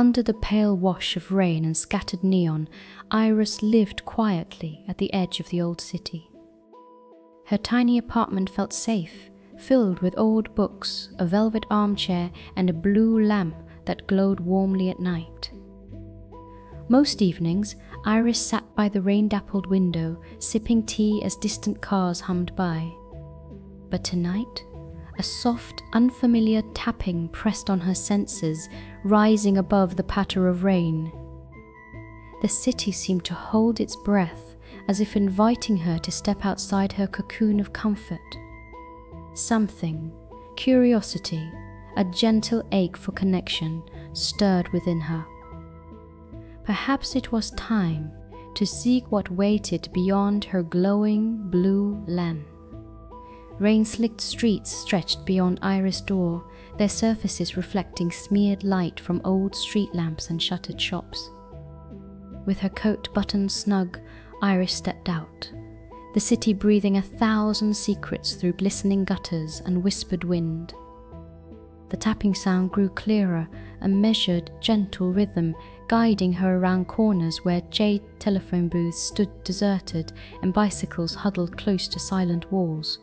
Under the pale wash of rain and scattered neon, Iris lived quietly at the edge of the old city. Her tiny apartment felt safe, filled with old books, a velvet armchair, and a blue lamp that glowed warmly at night. Most evenings, Iris sat by the rain-dappled window, sipping tea as distant cars hummed by. But tonight, a soft, unfamiliar tapping pressed on her senses, rising above the patter of rain. The city seemed to hold its breath, as if inviting her to step outside her cocoon of comfort. Something, curiosity, a gentle ache for connection, stirred within her. Perhaps it was time to seek what waited beyond her glowing blue lamp. Rain-slicked streets stretched beyond Iris' door, their surfaces reflecting smeared light from old street lamps and shuttered shops. With her coat buttoned snug, Iris stepped out, the city breathing 1,000 secrets through glistening gutters and whispered wind. The tapping sound grew clearer, a measured, gentle rhythm guiding her around corners where jade telephone booths stood deserted and bicycles huddled close to silent walls.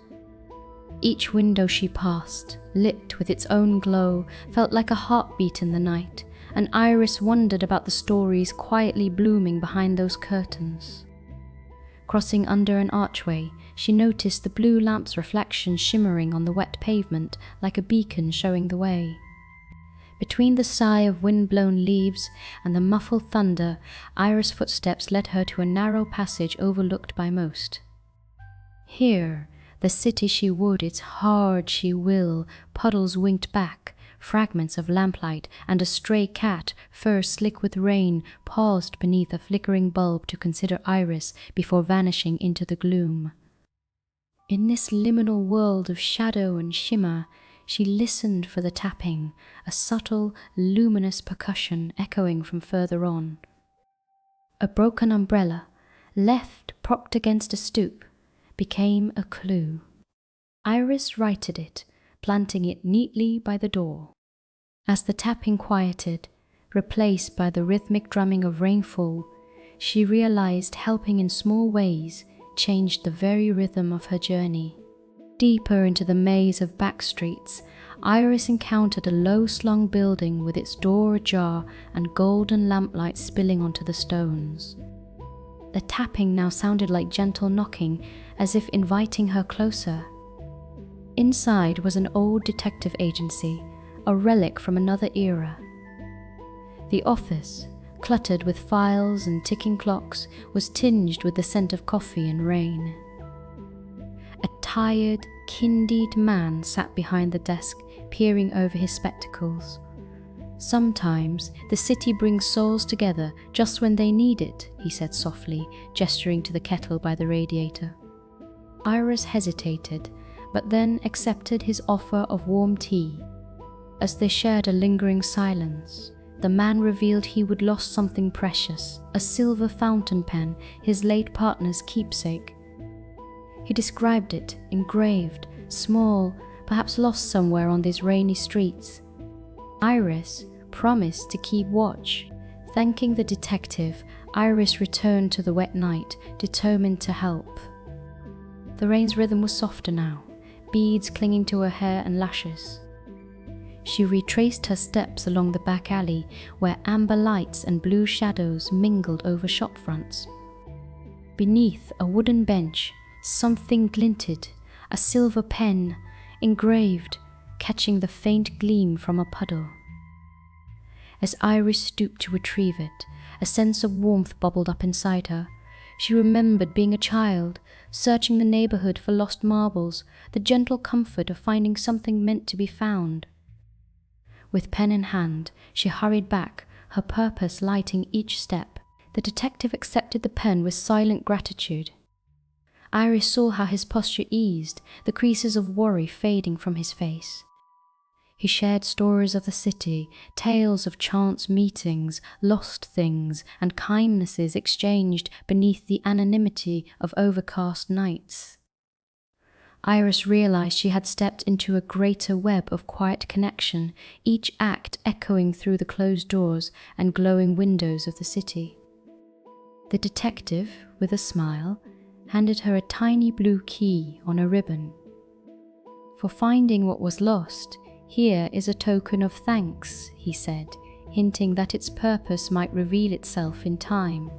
Each window she passed, lit with its own glow, felt like a heartbeat in the night, and Iris wondered about the stories quietly blooming behind those curtains. Crossing under an archway, she noticed the blue lamp's reflection shimmering on the wet pavement like a beacon showing the way. Between the sigh of wind-blown leaves and the muffled thunder, Iris' footsteps led her to a narrow passage overlooked by most. Here, the city she would, its hard she will, puddles winked back, fragments of lamplight, and a stray cat, fur slick with rain, paused beneath a flickering bulb to consider Iris before vanishing into the gloom. In this liminal world of shadow and shimmer, she listened for the tapping, a subtle, luminous percussion echoing from further on. A broken umbrella, left propped against a stoop, became a clue. Iris righted it, planting it neatly by the door. As the tapping quieted, replaced by the rhythmic drumming of rainfall, she realized helping in small ways changed the very rhythm of her journey. Deeper into the maze of back streets, Iris encountered a low-slung building with its door ajar and golden lamplight spilling onto the stones. The tapping now sounded like gentle knocking, as if inviting her closer. Inside was an old detective agency, a relic from another era. The office, cluttered with files and ticking clocks, was tinged with the scent of coffee and rain. A tired, kindied man sat behind the desk, peering over his spectacles. Sometimes the city brings souls together just when they need it, he said softly, gesturing to the kettle by the radiator. Iris hesitated, but then accepted his offer of warm tea. As they shared a lingering silence, the man revealed he would lost something precious, a silver fountain pen, his late partner's keepsake. He described it, engraved, small, perhaps lost somewhere on these rainy streets. Iris promised to keep watch. Thanking the detective, Iris returned to the wet night, determined to help. The rain's rhythm was softer now, beads clinging to her hair and lashes. She retraced her steps along the back alley, where amber lights and blue shadows mingled over shop fronts. Beneath a wooden bench, something glinted, a silver pen, engraved, catching the faint gleam from a puddle. As Iris stooped to retrieve it, a sense of warmth bubbled up inside her. She remembered being a child, searching the neighborhood for lost marbles, the gentle comfort of finding something meant to be found. With pen in hand, she hurried back, her purpose lighting each step. The detective accepted the pen with silent gratitude. Iris saw how his posture eased, the creases of worry fading from his face. He shared stories of the city, tales of chance meetings, lost things, and kindnesses exchanged beneath the anonymity of overcast nights. Iris realized she had stepped into a greater web of quiet connection, each act echoing through the closed doors and glowing windows of the city. The detective, with a smile, handed her a tiny blue key on a ribbon. "For finding what was lost, here is a token of thanks," he said, hinting that its purpose might reveal itself in time.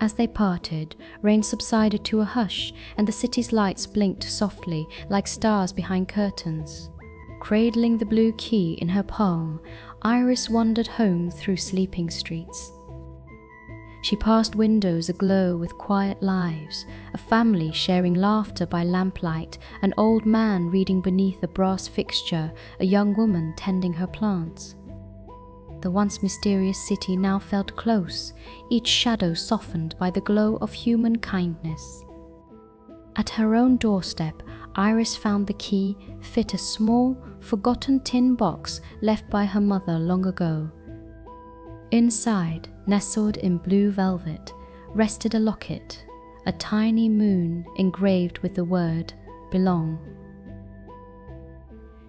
As they parted, rain subsided to a hush, and the city's lights blinked softly like stars behind curtains. Cradling the blue key in her palm, Iris wandered home through sleeping streets. She passed windows aglow with quiet lives, a family sharing laughter by lamplight, an old man reading beneath a brass fixture, a young woman tending her plants. The once mysterious city now felt close, each shadow softened by the glow of human kindness. At her own doorstep, Iris found the key fit a small, forgotten tin box left by her mother long ago. Inside, nestled in blue velvet, rested a locket, a tiny moon engraved with the word "Belong."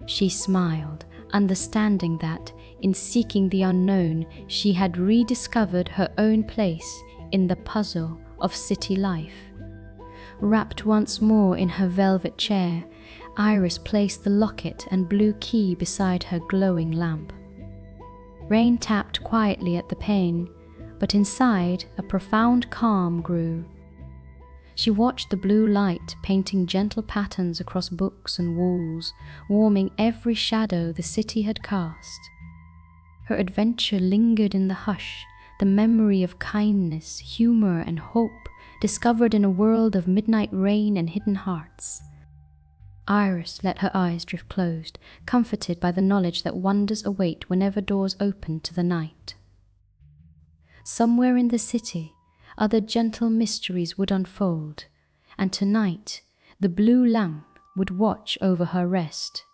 She smiled, understanding that, in seeking the unknown, she had rediscovered her own place in the puzzle of city life. Wrapped once more in her velvet chair, Iris placed the locket and blue key beside her glowing lamp. Rain tapped quietly at the pane, but inside a profound calm grew. She watched the blue light painting gentle patterns across books and walls, warming every shadow the city had cast. Her adventure lingered in the hush, the memory of kindness, humor, and hope, discovered in a world of midnight rain and hidden hearts. Iris let her eyes drift closed, comforted by the knowledge that wonders await whenever doors open to the night. Somewhere in the city, other gentle mysteries would unfold, and tonight the blue lamp would watch over her rest.